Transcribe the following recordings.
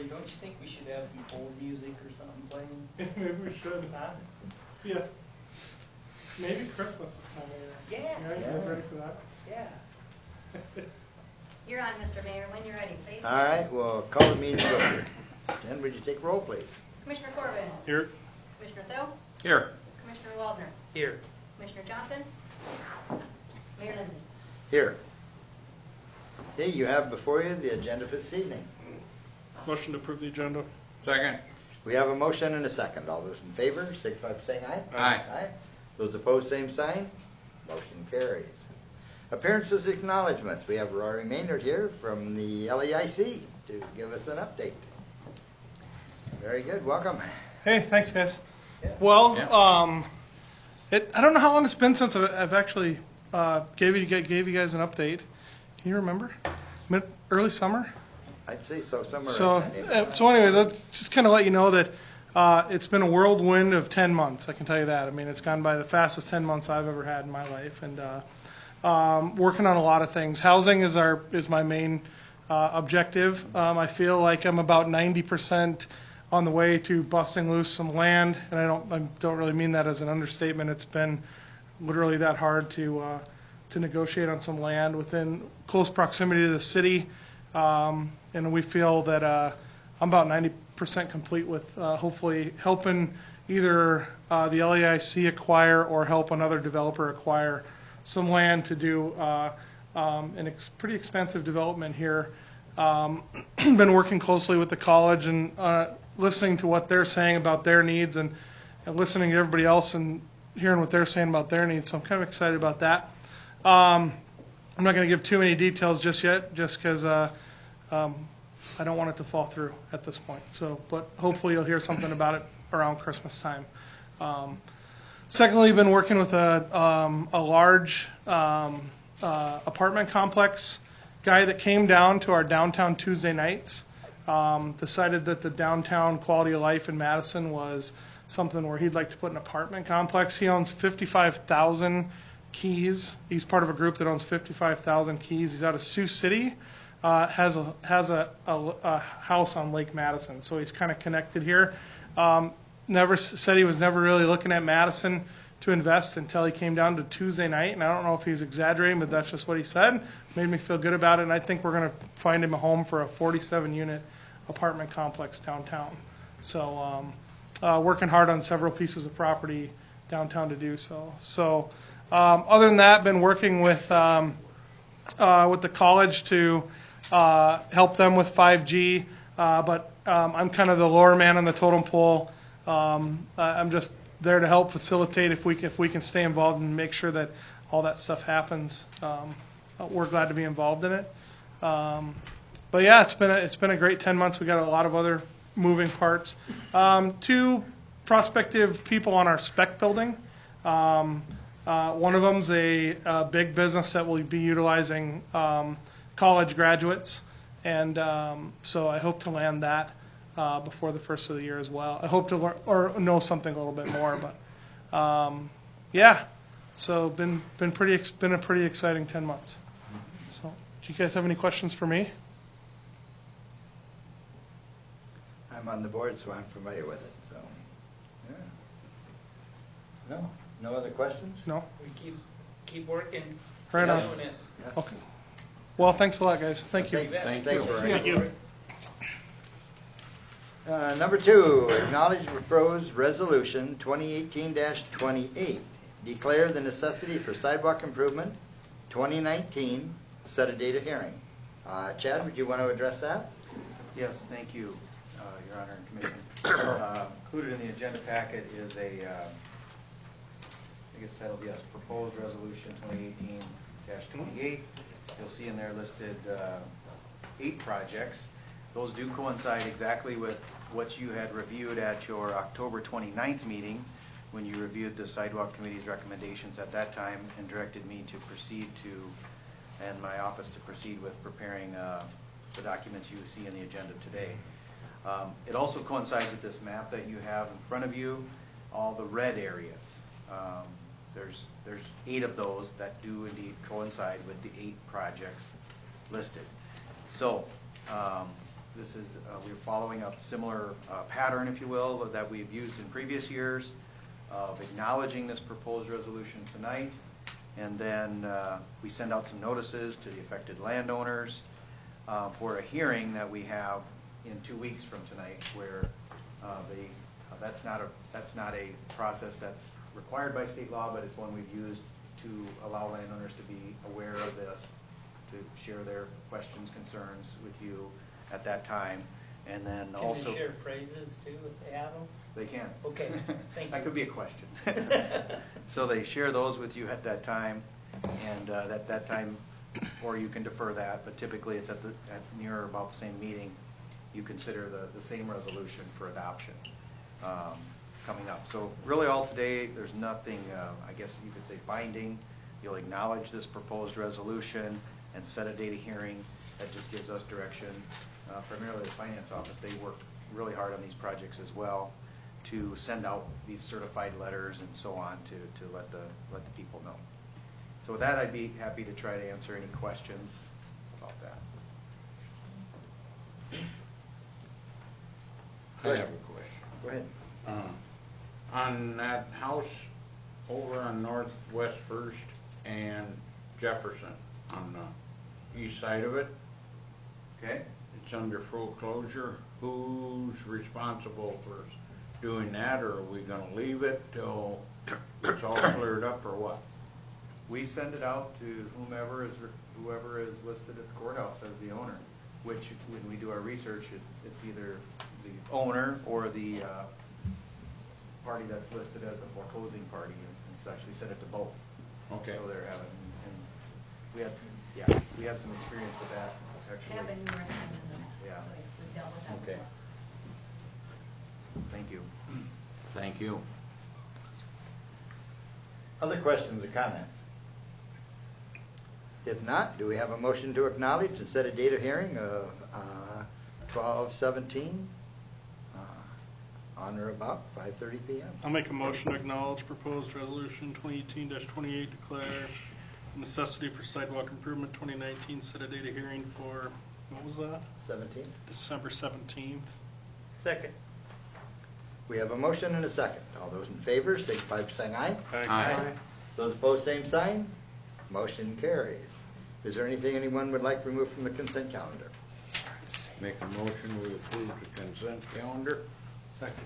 you, don't you think we should have some old music or something playing? Maybe we should, huh? Yeah. Maybe Christmas this time of year. Yeah. Yeah, you guys ready for that? Yeah. You're on, Mr. Mayor, when you're ready, please. All right, we'll call the meeting over. Jen, would you take roll, please? Commissioner Corbin. Here. Commissioner Thill. Here. Commissioner Waldner. Here. Commissioner Johnson. Mayor Lindsay. Here. Okay, you have before you the agenda for this evening. Motion to approve the agenda. Second. We have a motion and a second. All those in favor, signify by saying aye. Aye. Aye. Those opposed, same sign. Motion carries. Appearances, acknowledgements. We have Rory Maynard here from the LEIC to give us an update. Very good. Welcome. Hey, thanks, guys. Yeah. Well, Yeah. I don't know how long it's been since I've actually gave you guys an update. Can you remember? Early summer. I'd say so. Somewhere. So, in that neighborhood. so anyway, let's just kind of let you know that it's been a whirlwind of 10 months. I can tell you that. I mean, it's gone by the fastest 10 months I've ever had in my life, and working on a lot of things. Housing is my main objective. I feel like I'm about 90% on the way to busting loose some land, and I don't really mean that as an understatement. It's been literally that hard to negotiate on some land within close proximity to the city. And we feel that I'm about 90% complete with hopefully helping either the LEIC acquire or help another developer acquire some land to do pretty expensive development here. Been working closely with the college and listening to what they're saying about their needs and listening to everybody else and hearing what they're saying about their needs. So I'm kind of excited about that. I'm not going to give too many details just yet, just because I don't want it to fall through at this point. So, but hopefully you'll hear something about it around Christmas time. Secondly, been working with a large apartment complex guy that came down to our downtown Tuesday nights. Decided that the downtown quality of life in Madison was something where he'd like to put an apartment complex. He owns 55,000 keys. He's part of a group that owns 55,000 keys. He's out of Sioux City. Has a house on Lake Madison, so he's kind of connected here. Never said he was never really looking at Madison to invest until he came down to Tuesday night, and I don't know if he's exaggerating, but that's just what he said. Made me feel good about it, and I think we're going to find him a home for a 47-unit apartment complex downtown. So working hard on several pieces of property downtown to do so. So other than that, been working with the college to help them with 5G, but I'm kind of the lower man on the totem pole. I'm just there to help facilitate if we can stay involved and make sure that all that stuff happens. We're glad to be involved in it. But yeah, it's been a great 10 months. We got a lot of other moving parts. 2 prospective people on our spec building. One of them's a big business that will be utilizing college graduates, and so I hope to land that before the first of the year as well. I hope to learn or know something a little bit more, but yeah. So been a pretty exciting 10 months. So, do you guys have any questions for me? I'm on the board, so I'm familiar with it. So, yeah. No other questions? No. We keep working. Right on. Doing it. Yes. Okay. Well, thanks a lot, guys. Thank you. Thanks, Thank you. Rory. Thank you. Number 2, acknowledge proposed resolution 2018-28. Declare the necessity for sidewalk improvement 2019. Set a date of hearing. Chad, would you want to address that? Yes, thank you, Your Honor and Commission. Included in the agenda packet is I think it's titled, yes, proposed resolution 2018-28. You'll see in there listed 8 projects. Those do coincide exactly with what you had reviewed at your October 29th meeting when you reviewed the Sidewalk Committee's recommendations at that time and directed me to proceed to, and my office to proceed with preparing the documents you see in the agenda today. It also coincides with this map that you have in front of you, all the red areas. There's 8 of those that do indeed coincide with the 8 projects listed. So This is, we're following a similar pattern, if you will, that we've used in previous years of acknowledging this proposed resolution tonight. And then we send out some notices to the affected landowners for a hearing that we have in 2 weeks from tonight, where that's not a process that's required by state law, but it's one we've used to allow landowners to be aware of this, to share their questions, concerns with you at that time. And then also... Can they share praises too if they have them? They can. Okay, thank you. That could be a question. So they share those with you at that time, and at that time, or you can defer that, but typically it's at near about the same meeting, you consider the same resolution for adoption coming up. So really all today, there's nothing, I guess you could say binding. You'll acknowledge this proposed resolution and set a date of hearing. That just gives us direction, primarily the finance office. They work really hard on these projects as well to send out these certified letters and so on to let the people know. So with that, I'd be happy to try to answer any questions about that. I have a question. Go ahead. On that house over on Northwest First and Jefferson, on the east side of it, Okay? it's under foreclosure. Who's responsible for doing that, or are we gonna leave it till it's all cleared up, or what? We send it out to whoever is listed at the courthouse as the owner, which when we do our research, it's either the owner or the party that's listed as the foreclosing party, and such. We send it to both. Okay. So they're having, and we had some experience with that, actually. Happened numerous times in the past, so Yeah. yes, we've dealt with that Okay. before. Thank you. Thank you. Other questions or comments? If not, do we have a motion to acknowledge and set a date of hearing of 12/17 on or about 5:30 p.m.? I'll make a motion to acknowledge proposed resolution 2018-28, declare necessity for sidewalk improvement 2019, set a date of hearing for, what was that? 17? December 17th. Second. We have a motion and a second. All those in favor, signify by saying aye. Aye. Those opposed, same sign. Motion carries. Is there anything anyone would like removed from the consent calendar? Make a motion, we approve the consent calendar. Second.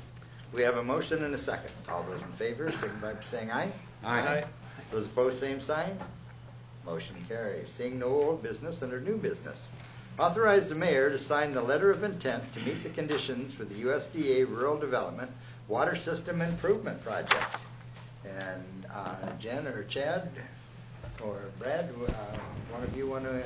We have a motion and a second. All those in favor, signify by saying aye. Aye. Those opposed, same sign. Motion carries. Seeing no old business under new business. Authorize the mayor to sign the letter of intent to meet the conditions for the USDA Rural Development Water System Improvement Project. And Jen or Chad or Brad, one of you want to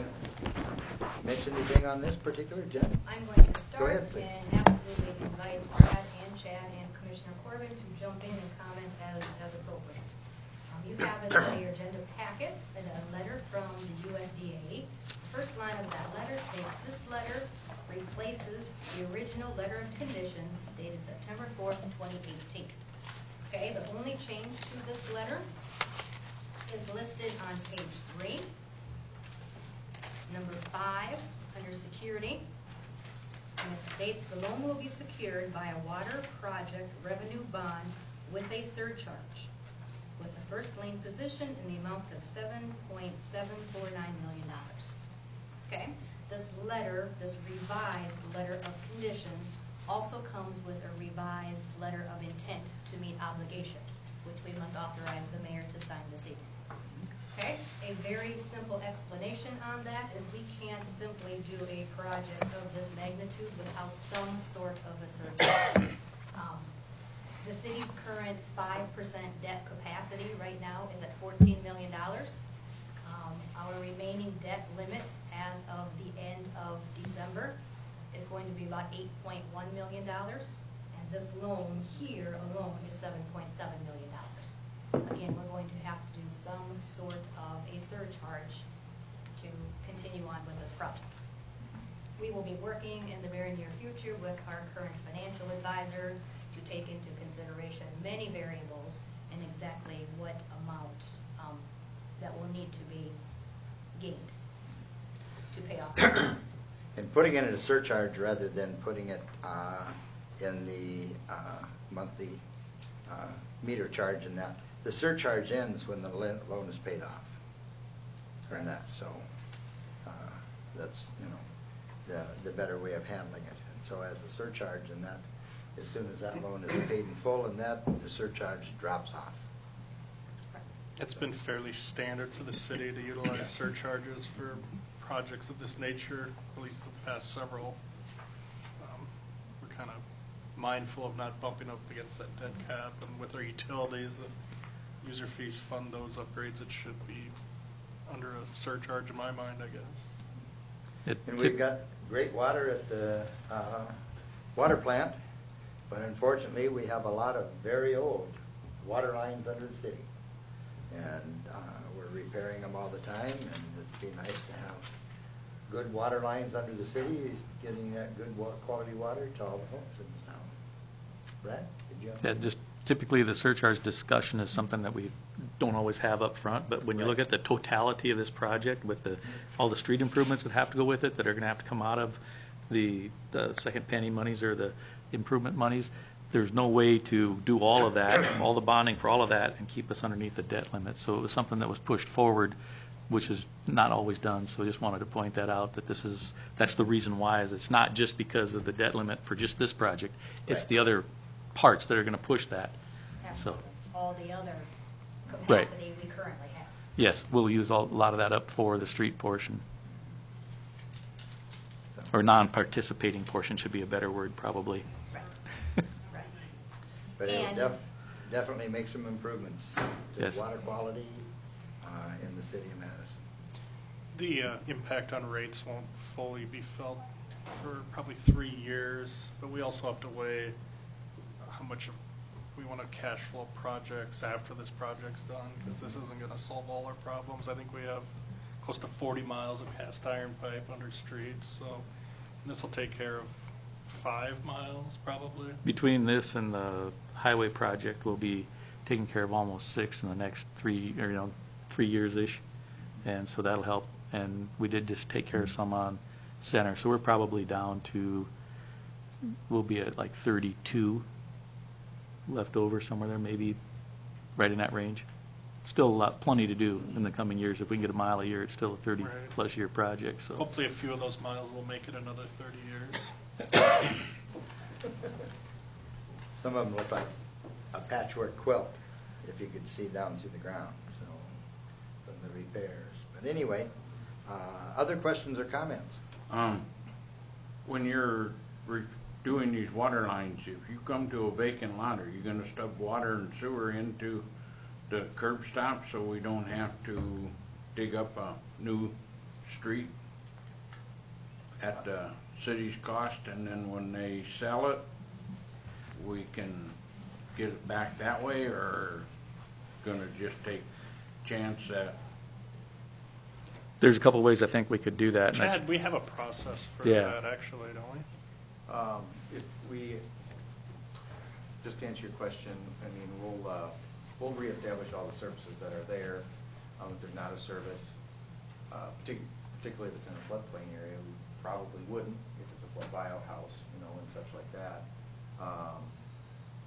mention anything on this particular, Jen? I'm going to Go start ahead, please. and absolutely invite Brad and Chad and Commissioner Corbin to jump in and comment as appropriate. You have as part of your agenda packet a letter from the USDA. First line of that letter states, this letter replaces the original letter of conditions dated September 4th, 2018. Okay, the only change to this letter is listed on page 3, number 5, under security. And it states the loan will be secured by a water project revenue bond with a surcharge, with the first lien position in the amount of $7.749 million. Okay, this letter, this revised letter of conditions also comes with a revised letter of intent to meet obligations, which we must authorize the mayor to sign this evening. Okay, a very simple explanation on that is we can't simply do a project of this magnitude without some sort of a surcharge. The city's current 5% debt capacity right now is at $14 million. Our remaining debt limit as of the end of December is going to be about $8.1 million. And this loan here alone is $7.7 million. Again, we're going to have to do some sort of a surcharge to continue on with this project. We will be working in the very near future with our current financial advisor to take into consideration many variables and exactly what amount that will need to be gained to pay off the loan. And putting it in a surcharge rather than putting it in the monthly meter charge and that. The surcharge ends when the loan is paid off. And that, so that's, the better way of handling it. And so as a surcharge and that, as soon as that loan is paid in full and that, the surcharge drops off. It's been fairly standard for the city to utilize surcharges for projects of this nature, at least the past several. We're kind of mindful of not bumping up against that dead cap, and with our utilities, the user fees fund those upgrades. It should be under a surcharge in my mind, I guess. And we've got great water at the water plant, but unfortunately, we have a lot of very old water lines under the city. And we're repairing them all the time, and it'd be nice to have good water lines under the city, getting that good quality water to all the homes in the town. Brad, did you have? Yeah, just typically the surcharge discussion is something that we don't always have up front, but when you look at the totality of this project with all the street improvements that have to go with it, that are going to have to come out of the second penny monies or the improvement monies, there's no way to do all of that, all the bonding for all of that, and keep us underneath the debt limit. So it was something that was pushed forward, which is not always done. So I just wanted to point that out, that that's the reason why, is it's not just because of the debt limit for just this project. It's Right. the other parts that are going to push that. So, All the other Right. capacity we currently have. yes, we'll use a lot of that up for the street portion. Or non-participating portion should be a better word, probably. Right. Right. But it'll And- definitely make some improvements to Yes. water quality in the city of Madison. The impact on rates won't fully be felt for probably 3 years, but we also have to weigh how much we want to cash flow projects after this project's done, because this isn't going to solve all our problems. I think we have close to 40 miles of cast iron pipe under streets, so this will take care of 5 miles probably. Between this and the highway project, we'll be taking care of almost 6 in the next 3 years-ish. And so that'll help. And we did just take care of some on Center. So we're probably down to, we'll be at like 32 left over somewhere there, maybe right in that range. Still plenty to do in the coming years. If we can get a mile a year, it's still a 30-plus year project. So Hopefully a few of those miles will make it another 30 years. Some of them look like a patchwork quilt, if you could see down through the ground, so, from the repairs. But anyway, other questions or comments? When you're doing these water lines, if you come to a vacant lot, are you gonna stub water and sewer into the curb stop so we don't have to dig up a new street at the city's cost, and then when they sell it, we can get it back that way, or gonna just take chance that? there's a couple ways I think we could do that. And that's- Chad, we have a process for Yeah. that actually, don't we? If we, just to answer your question, I mean, we'll reestablish all the services that are there. If there's not a service, particularly if it's in a floodplain area, we probably wouldn't if it's a flood buyout house, and such like that.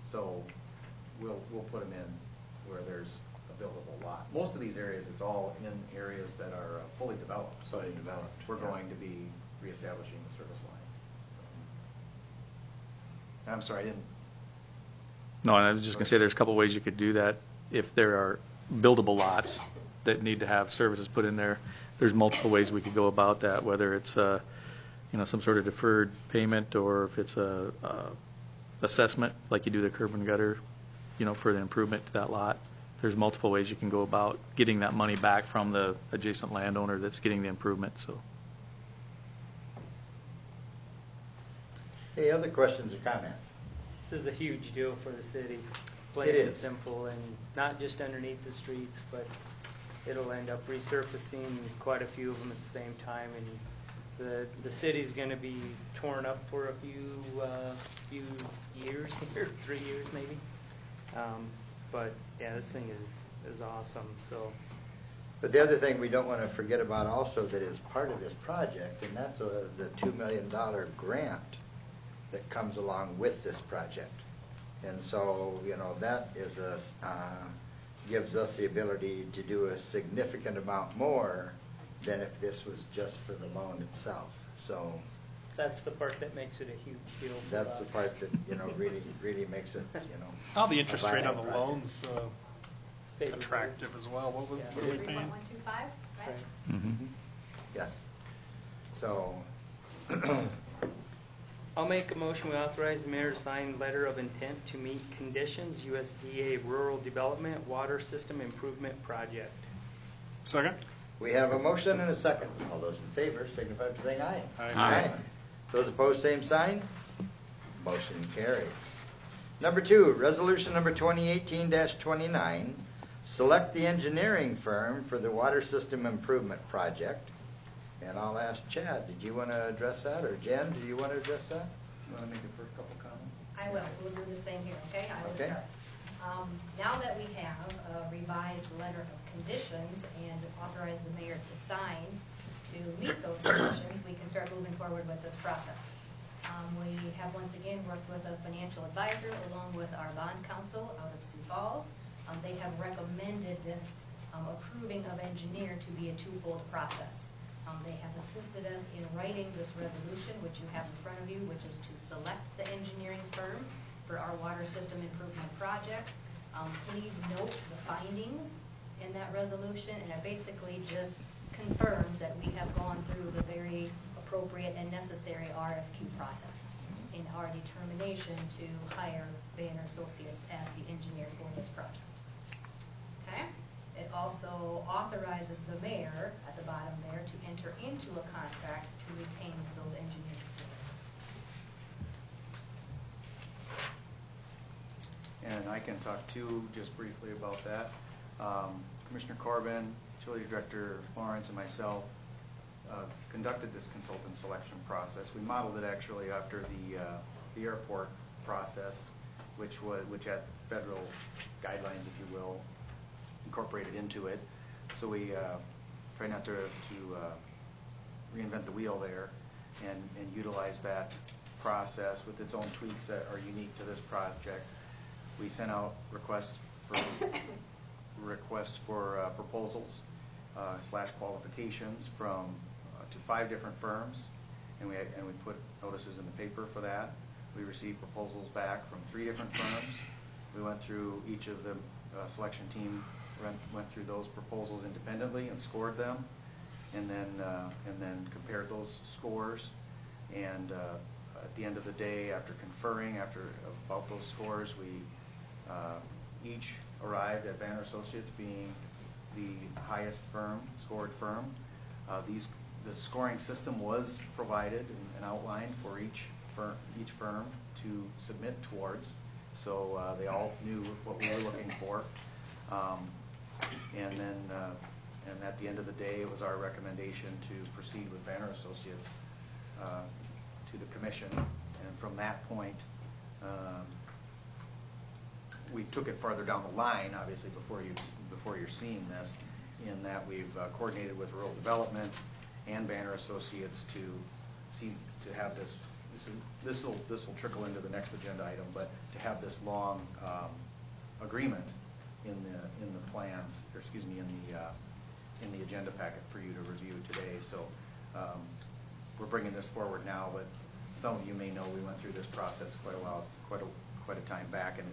So we'll put them in where there's a buildable lot. Most of these areas, it's all in areas that are fully developed. So Fully developed, We're yeah. going to be reestablishing the service lines. So. I'm sorry, I didn't. No, and I was just going to say, there's a couple ways you could do that. If there are buildable lots that need to have services put in there, there's multiple ways we could go about that, whether it's, some sort of deferred payment, or if it's a assessment, like you do the curb and gutter, for the improvement to that lot. There's multiple ways you can go about getting that money back from the adjacent landowner that's getting the improvement, so. Any other questions or comments? This is a huge deal for the city. Plain It and is. simple, and not just underneath the streets, but it'll end up resurfacing quite a few of them at the same time, and the city's gonna be torn up for a few years here, 3 years maybe. But yeah, this thing is awesome, so But the other thing we don't want to forget about also that is part of this project, and that's the $2 million grant that comes along with this project. And so, you know, that is gives us the ability to do a significant amount more than if this was just for the loan itself. So That's the part that makes it a huge deal for us. that's the part that, you know, really makes it, you know. Now the interest a rate on viable the project. loans It's favorable. attractive as well. What Yeah. are we paying? 3.125, right? Right. Mhm. Yes. So, I'll make a motion, we authorize the mayor to sign letter of intent to meet conditions, USDA Rural Development Water System Improvement Project. Second? we have a motion and a second. All those in favor signify by saying aye. Aye. Those opposed, same sign. Motion carries. Number 2, resolution number 2018-29, select the engineering firm for the water system improvement project. And I'll ask Chad, did you want to address that, or Jen, do you want to address that? You want to make the first couple comments? I will, we'll do the same here, okay? I will Okay. start. Now that we have a revised letter of conditions and authorize the mayor to sign to meet those conditions, we can start moving forward with this process. We have once again worked with a financial advisor along with our bond counsel out of Sioux Falls. They have recommended this approving of engineer to be a twofold process. They have assisted us in writing this resolution, which you have in front of you, which is to select the engineering firm for our water system improvement project. Please note the findings in that resolution, and it basically just confirms that we have gone through the very appropriate and necessary RFQ process in our determination to hire Banner Associates as the engineer for this project. Okay? It also authorizes the mayor, at the bottom there, to enter into a contract to retain those engineering services. And I can talk too, just briefly about that. Commissioner Corbin, Utility Director Lawrence, and myself conducted this consultant selection process. We modeled it actually after the airport process, which had federal guidelines, if you will, incorporated into it. So we try not to reinvent the wheel there and utilize that process with its own tweaks that are unique to this project. We sent out requests for proposals / qualifications from to 5 different firms, and we put notices in the paper for that. We received proposals back from 3 different firms. We went through each of the selection team went through those proposals independently and scored them, and then compared those scores. And at the end of the day, after conferring about those scores, we each arrived at Banner Associates being the highest scored firm. The scoring system was provided and outlined for each firm to submit towards, so they all knew what we were looking for. And then, and at the end of the day, it was our recommendation to proceed with Banner Associates to the commission. And from that point, we took it farther down the line, obviously, before you're seeing this, in that we've coordinated with Rural Development and Banner Associates to have this. This will trickle into the next agenda item, but to have this long agreement in the plans, or excuse me, in the agenda packet for you to review today. So we're bringing this forward now, but some of you may know we went through this process quite a time back, and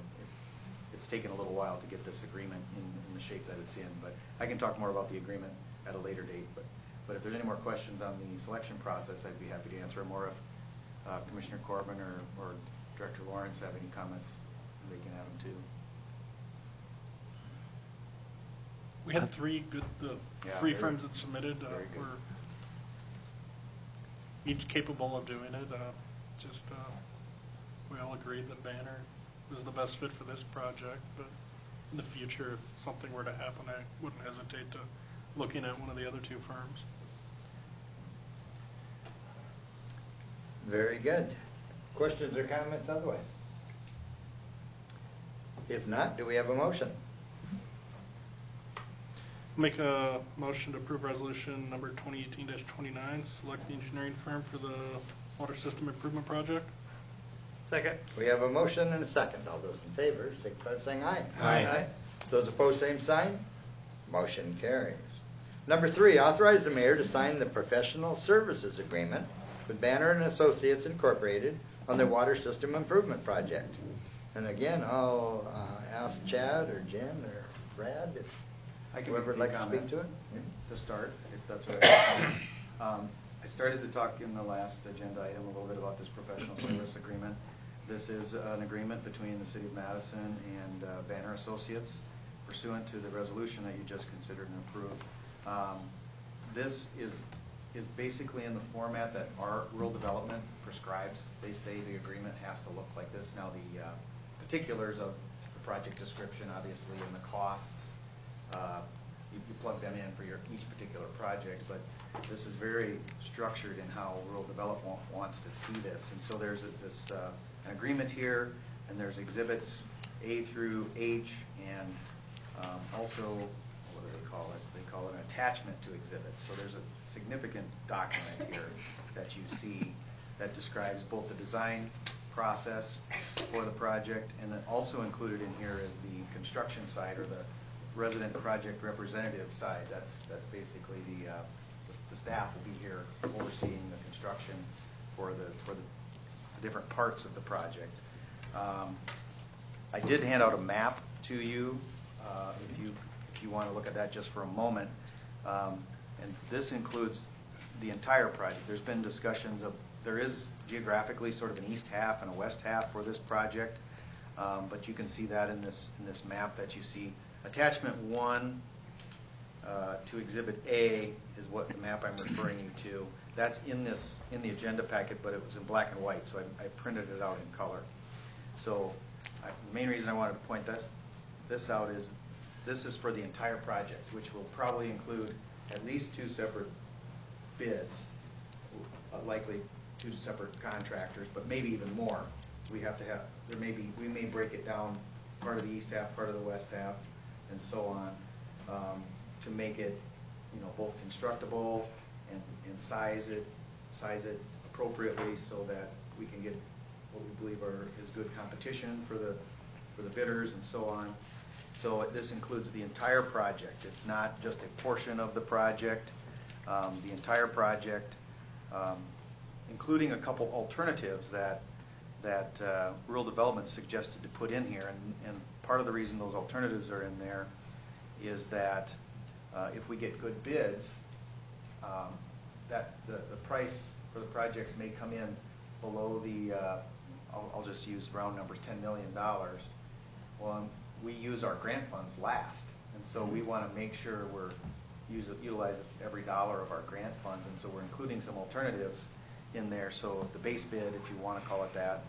it's taken a little while to get this agreement in the shape that it's in. But I can talk more about the agreement at a later date. But if there's any more questions on the selection process, I'd be happy to answer them. Or if Commissioner Corbin or Director Lawrence have any comments, they can add them too. We had 3 good, Yeah, firms that submitted. very good. Were each capable of doing it. We all agreed that Banner was the best fit for this project, but in the future, if something were to happen, I wouldn't hesitate to looking at one of the other 2 firms. Very good. Questions or comments otherwise? If not, do we have a motion? Make a motion to approve resolution number 2018-29, select the engineering firm for the water system improvement project. Second. We have a motion and a second. All those in favor, signify by saying aye. Aye. Those opposed, same sign. Motion carries. Number 3, authorize the mayor to sign the professional services agreement with Banner and Associates Incorporated on their water system improvement project. And again, I'll ask Chad or Jen or Brad if I can whoever would make like to comments speak to it. to start, if that's all right. I started to talk in the last agenda item a little bit about this professional service agreement. This is an agreement between the City of Madison and Banner Associates pursuant to the resolution that you just considered and approved. This is basically in the format that our rural development prescribes. They say the agreement has to look like this. Now, the particulars of the project description, obviously, and the costs, you plug them in for each particular project, but this is very structured in how rural development wants to see this. And so there's an agreement here, and there's exhibits A through H, and also, what do they call it? They call it an attachment to exhibits. So there's a significant document here that you see that describes both the design process for the project, and then also included in here is the construction side, or the resident project representative side. That's basically the staff will be here overseeing the construction for the different parts of the project. I did hand out a map to you if you want to look at that just for a moment. And this includes the entire project. There's been discussions of, there is geographically sort of an east half and a west half for this project, but you can see that in this map that you see. Attachment 1 to Exhibit A is what the map I'm referring you to. That's in the agenda packet, but it was in black and white, so I printed it out in color. So the main reason I wanted to point this out is this is for the entire project, which will probably include at least 2 separate bids, likely 2 separate contractors, but maybe even more. We may break it down, part of the east half, part of the west half, and so on, to make it, both constructible and size it appropriately so that we can get what we believe is good competition for the bidders and so on. So this includes the entire project. It's not just a portion of the project. The entire project, including a couple alternatives that rural development suggested to put in here, and part of the reason those alternatives are in there is that if we get good bids, that the price for the projects may come in below the, I'll just use round numbers, $10 million. Well, we use our grant funds last, and so we want to make sure we're utilize every dollar of our grant funds, and so we're including some alternatives in there. So if the base bid, if you want to call it that,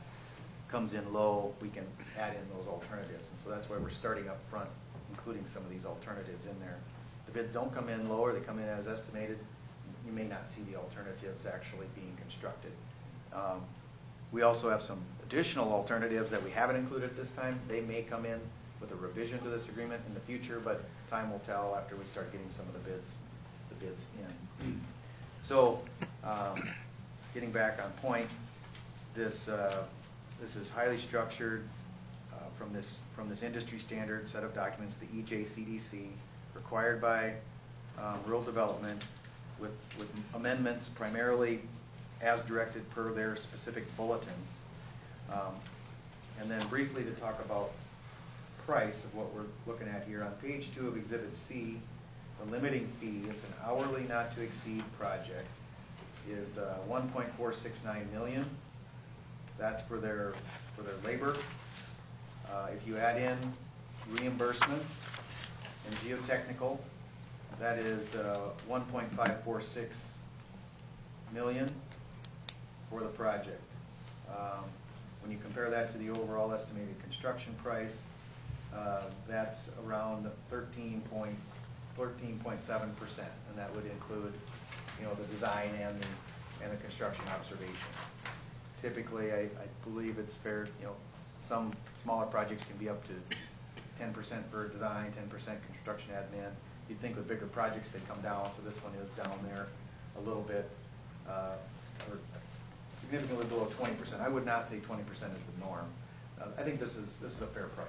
comes in low, we can add in those alternatives. And so that's why we're starting up front, including some of these alternatives in there. If the bids don't come in low, or they come in as estimated, you may not see the alternatives actually being constructed. We also have some additional alternatives that we haven't included at this time. They may come in with a revision to this agreement in the future, but time will tell after we start getting some of the bids in. So, getting back on point, this is highly structured from this industry standard set of documents, the EJCDC, required by rural development, with amendments primarily as directed per their specific bulletins. And then briefly to talk about price of what we're looking at here. On page 2 of Exhibit C, the limiting fee, it's an hourly not to exceed project, is $1.469 million. That's for their labor. If you add in reimbursements and geotechnical, that is $1.546 million for the project. When you compare that to the overall estimated construction price, that's around 13.7%, and that would include, the design and the construction observation. Typically, I believe it's fair. Some smaller projects can be up to 10% for design, 10% construction admin. you'd think with bigger projects they come down, so this one is down there a little bit, or significantly below 20%. I would not say 20% is the norm. I think this is a fair price,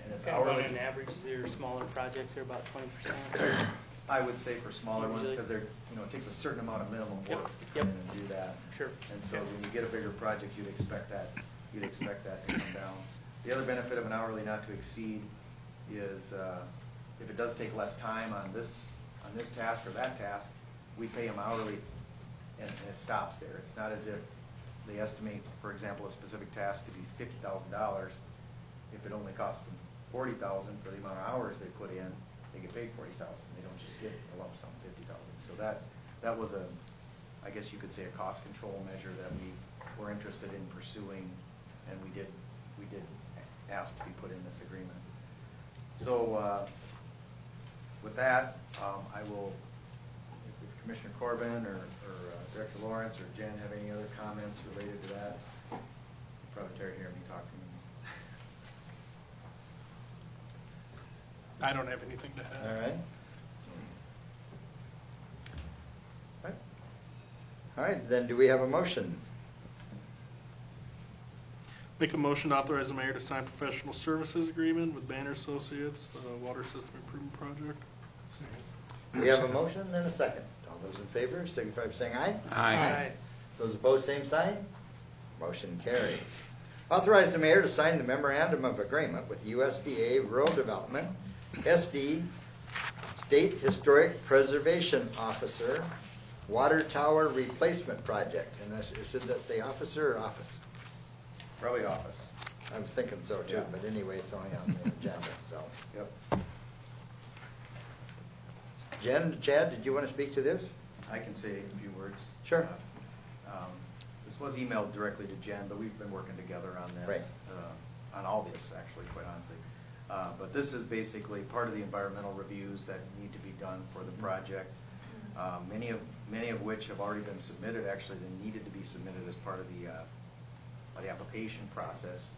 and it's Kind of on hourly. an average, their smaller projects are about 20%. I would say for smaller ones, Usually. because they're, it takes a certain amount of minimum Yep, work to yep. come in and do that. Sure. And so when you get a bigger project, you'd expect that to come down. The other benefit of an hourly not to exceed is, if it does take less time on this task or that task, we pay them hourly, and it stops there. It's not as if they estimate, for example, a specific task to be $50,000. If it only costs them $40,000 for the amount of hours they put in, they get paid $40,000. They don't just get a lump sum $50,000. So that was I guess you could say, a cost control measure that we were interested in pursuing, and we did ask to be put in this agreement. So with that, I will, if Commissioner Corbin or Director Lawrence or Jen have any other comments related to that, you'll probably tired of hearing me talk to them. I don't have anything to add. All right. All right, then do we have a motion? Make a motion to authorize the mayor to sign professional services agreement with Banner Associates, the water system improvement project. We have a motion and a second. All those in favor, signify by saying aye. Aye. Those opposed, same sign. Motion carries. Authorize the mayor to sign the memorandum of agreement with USDA Rural Development, SD, State Historic Preservation Officer, Water Tower Replacement Project. And should that say officer or office? Probably office. I was thinking so too, Yeah. but anyway, it's only on the agenda, so. Yep. Jen, Chad, did you want to speak to this? I can say a few words. Sure. This was emailed directly to Jen, but we've been working together on this. Right. On all this, actually, quite honestly. But this is basically part of the environmental reviews that need to be done for the project. Many of which have already been submitted. Actually, they needed to be submitted as part of the application process.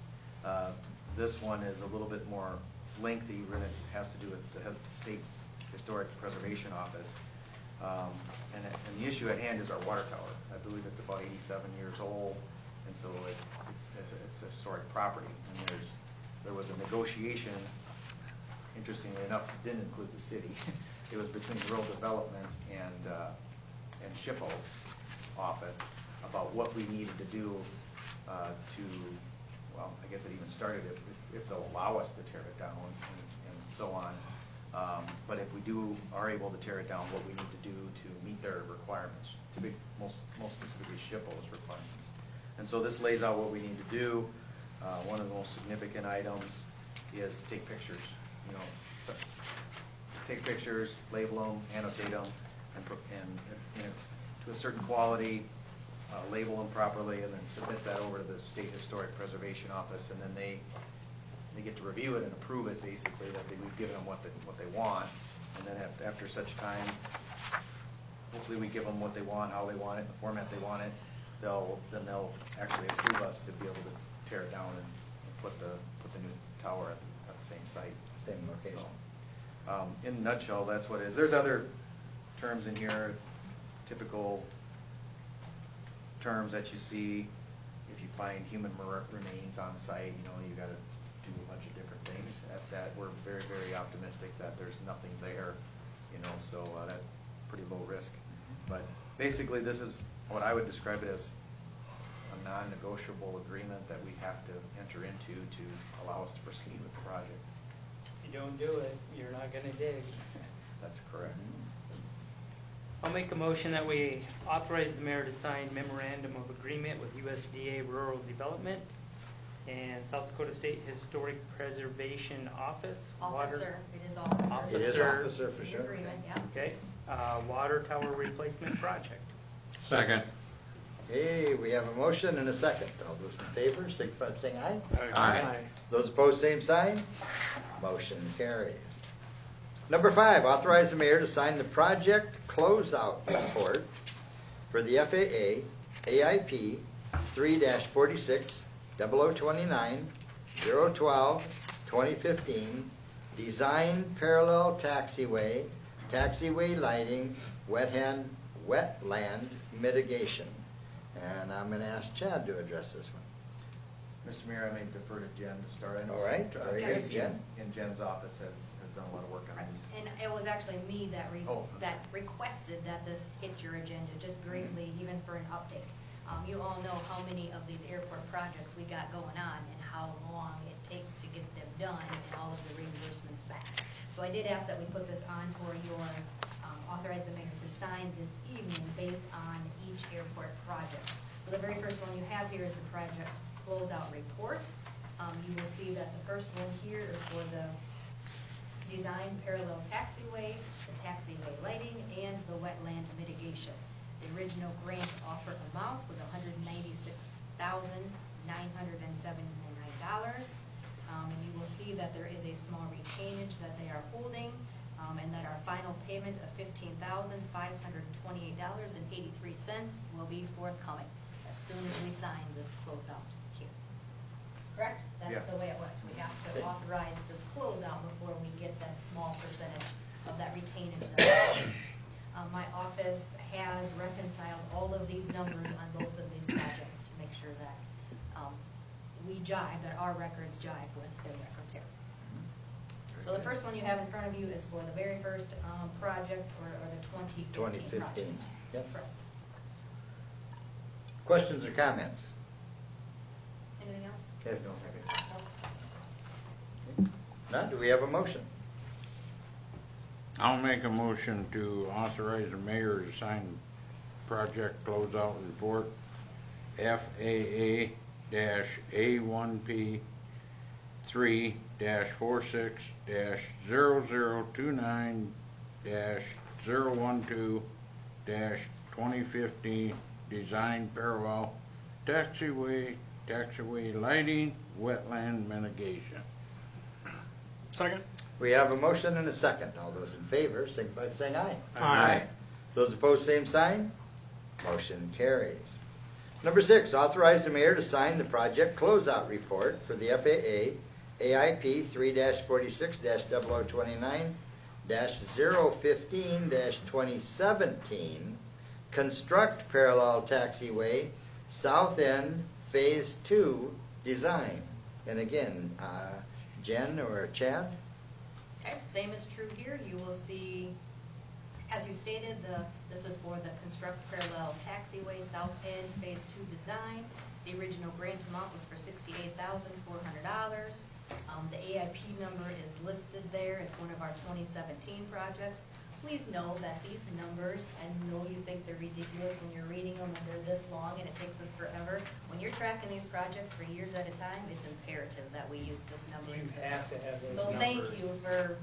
This one is a little bit more lengthy, and it has to do with the State Historic Preservation Office. And the issue at hand is our water tower. I believe it's about 87 years old, and so it's a historic property. And there was a negotiation, interestingly enough, it didn't include the city. It was between Rural Development and SHPO office about what we needed to do well, I guess it even started if they'll allow us to tear it down and so on. But if we are able to tear it down, what we need to do to meet their requirements, most specifically SHPO's requirements. And so this lays out what we need to do. One of the most significant items is to take pictures. Take pictures, label them, annotate them, and to a certain quality, label them properly, and then submit that over to the State Historic Preservation Office, and then they get to review it and approve it, basically, that we've given them what they want. And then after such time, hopefully we give them what they want, how they want it, the format they want it, then they'll actually approve us to be able to tear it down and put the new tower at the same site. Same location. So, in a nutshell, that's what it is. There's other terms in here, typical terms that you see. If you find human remains on site, you got to do a bunch of different things. At that, we're very, very optimistic that there's nothing there, so that's pretty low risk. But basically, this is what I would describe it as a non-negotiable agreement that we have to enter into to allow us to proceed with the project. If you don't do it, you're not going to dig. That's correct. I'll make a motion that we authorize the mayor to sign memorandum of agreement with USDA Rural Development and South Dakota State Historic Preservation Office. Officer, it is officer. It is Officer. officer for The sure. agreement, yeah. Okay, water tower replacement project. Second. Okay, we have a motion and a second. All those in favor, signify by saying aye. Aye. Those opposed, same sign. Motion carries. Number 5, authorize the mayor to sign the project closeout report for the FAA AIP 3-46-0029-012-2015 Design Parallel Taxiway taxiway lighting, wetland mitigation. And I'm going to ask Chad to address this one. Mr. Mayor, I may defer to Jen to start. I know All right, very good, Tracy Jen. in Jen's office has done a lot of work on these. And it was actually me that Oh. that requested that this hit your agenda, just briefly, even for an update. You all know how many of these airport projects we got going on and how long it takes to get them done and all of the reimbursements back. So I did ask that we put this on for your, authorize the mayor to sign this evening based on each airport project. So the very first one you have here is the project closeout report. You will see that the first one here is for the design parallel taxiway, the taxiway lighting, and the wetland mitigation. The original grant offer amount was $196,979. And you will see that there is a small retainage that they are holding, and that our final payment of $15,528.83 will be forthcoming as soon as we sign this closeout here. Correct? Yeah. That's the way it works. We have to authorize this closeout before we get that small percentage of that retainage. My office has reconciled all of these numbers on both of these projects to make sure that we jive, that our records jive with their records here. So the first one you have in front of you is for the very first project, or the 2015 project. 2015, yes. Correct. Questions or comments? Anything else? If No, not, do we have a motion? I'll make a motion to authorize the mayor to sign project closeout report FAA-A1P 3-46-009-012-2015 design parallel taxiway lighting, wetland mitigation. Second? We have a motion and a second. All those in favor, signify by saying aye. Aye. Those opposed, same sign. Motion carries. Number 6, authorize the mayor to sign the project closeout report for the FAA AIP 3-46-029-015-2017 construct parallel taxiway south end phase 2 design. And again, Jen or Chad? Okay, same is true here. You will see, as you stated, this is for the construct parallel taxiway south end phase 2 design. The original grant amount was for $68,400. The AIP number is listed there. It's one of our 2017 projects. Please know that these numbers, I know you think they're ridiculous when you're reading them and they're this long and it takes us forever. When you're tracking these projects for years at a time, it's imperative that we use this numbering You system. have to have those So numbers. thank you for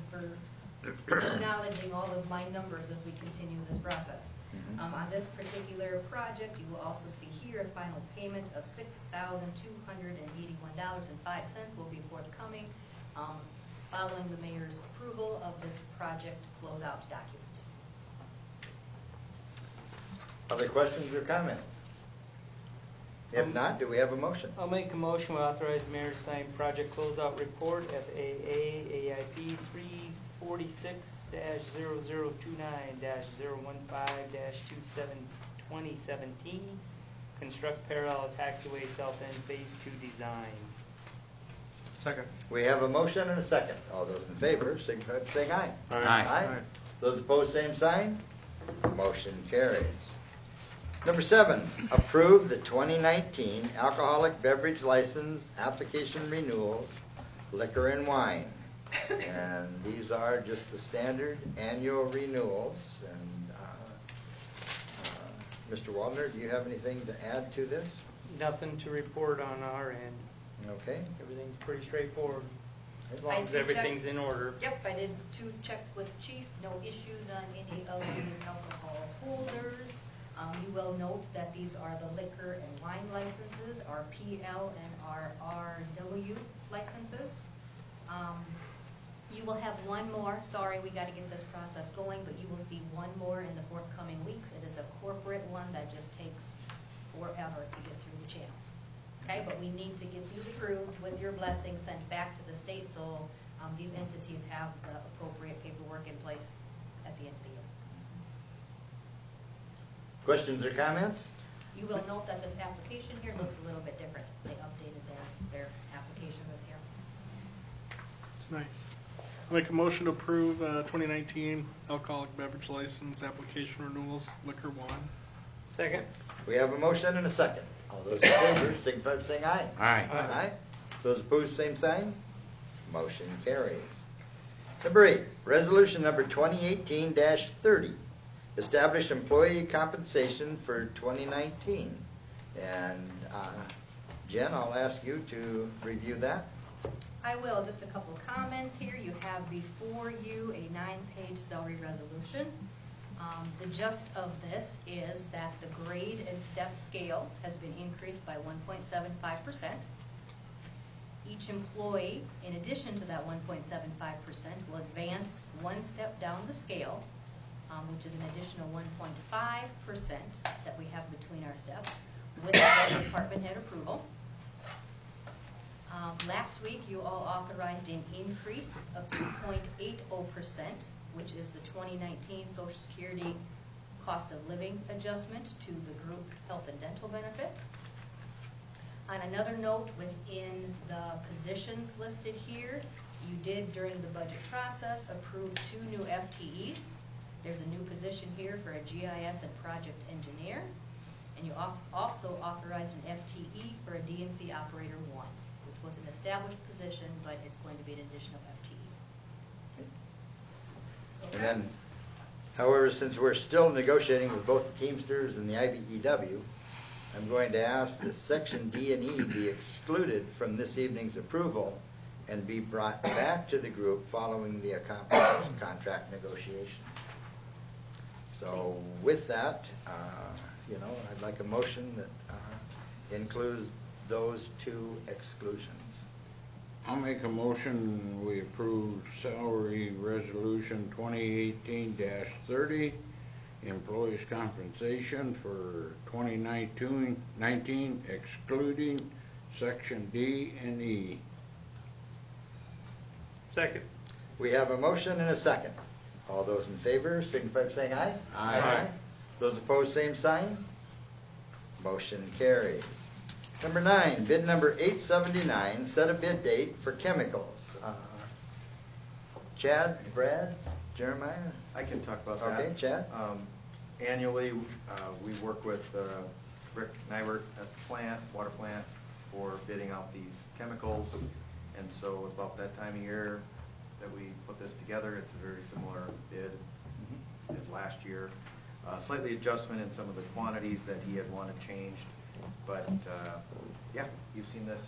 acknowledging all of my numbers as we continue this process. On this particular project, you will also see here a final payment of $6,281.05 will be forthcoming following the mayor's approval of this project closeout document. Other questions or comments? If not, do we have a motion? I'll make a motion to authorize the mayor to sign project closeout report FAA AIP 346-0029-015-2017 construct parallel taxiway south end phase 2 design. Second. We have a motion and a second. All those in favor, signify by saying aye. Aye. Those opposed, same sign. Motion carries. Number 7, approve the 2019 alcoholic beverage license application renewals, liquor and wine. And these are just the standard annual renewals. And Mr. Waldner, do you have anything to add to this? Nothing to report on our end. Okay. Everything's pretty straightforward, as I long as did check- everything's in order. Yep, I did check with Chief, no issues on any of these alcohol holders. You will note that these are the liquor and wine licenses, our PL and our RW licenses. You will have one more, sorry, we gotta get this process going, but you will see one more in the forthcoming weeks. It is a corporate one that just takes forever to get through the channels. Okay, but we need to get these approved with your blessing sent back to the state, so these entities have the appropriate paperwork in place at the end of the year. Questions or comments? You will note that this application here looks a little bit different. They updated their application this year. It's nice. I'll make a motion to approve 2019 alcoholic beverage license application renewals, liquor one. Second? We have a motion and a second. All those in favor, signify by saying aye. Aye. Aye. Those opposed, same sign. Motion carries. Number 8, resolution number 2018-30. Establish employee compensation for 2019. And Jen, I'll ask you to review that. I will. Just a couple of comments here. You have before you a 9-page salary resolution. The gist of this is that the grade and step scale has been increased by 1.75%. Each employee, in addition to that 1.75%, will advance one step down the scale, which is an additional 1.5% that we have between our steps, with the department head approval. Last week, you all authorized an increase of 2.80%, which is the 2019 Social Security cost of living adjustment to the group health and dental benefit. On another note, within the positions listed here, you did, during the budget process, approve 2 new FTEs. There's a new position here for a GIS and project engineer, and you also authorized an FTE for a DNC operator 1, which was an established position, but it's going to be an additional FTE. And then, however, since we're still negotiating with both the Teamsters and the IBEW, I'm going to ask that section D and E be excluded from this evening's approval and be brought back to the group following the accomplished contract negotiation. So with that, I'd like a motion that includes those 2 exclusions. I'll make a motion, we approve salary resolution 2018-30, employees' compensation for 2019, excluding section D and E. Second. We have a motion and a second. All those in favor, signify by saying aye. Aye. Those opposed, same sign. Motion carries. Number 9, bid number 879, set a bid date for chemicals. Chad, Brad, Jeremiah? I can talk about that. Okay, Chad? Annually, we work with Rick Nybert at the plant, water plant, for bidding out these chemicals. And so about that time of year that we put this together, it's a very similar bid as last year. Slightly adjustment in some of the quantities that he had wanted changed. But yeah, you've seen this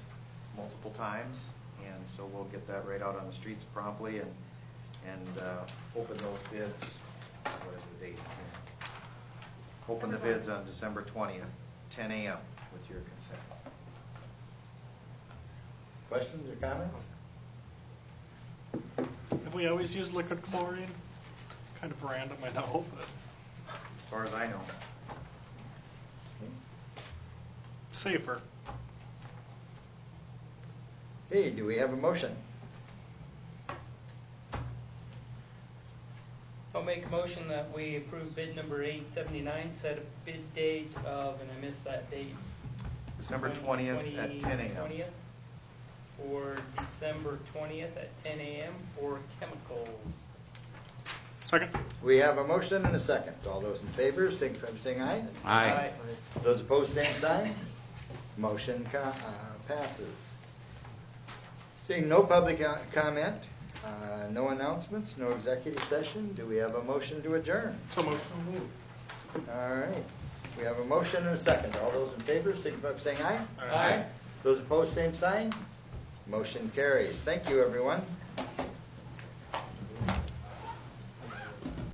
multiple times, and so we'll get that right out on the streets promptly and open those bids. What is the date here? Open the bids on December 20th, 10 a.m. with your consent. Questions or comments? Have we always used liquid chlorine? Kind of random, I know, but As far as I know. safer. Hey, do we have a motion? I'll make a motion that we approve bid number 879, set a bid date of, and I missed that date. December 20th at 10 a.m. 20th, for December 20th at 10 a.m. for chemicals. Second. We have a motion and a second. All those in favor, signify by saying aye. Aye. Those opposed, same sign. Motion passes. Seeing no public comment, no announcements, no executive session, do we have a motion to adjourn? So moved. All right. We have a motion and a second. All those in favor, signify by saying aye. Aye. Those opposed, same sign. Motion carries. Thank you, everyone.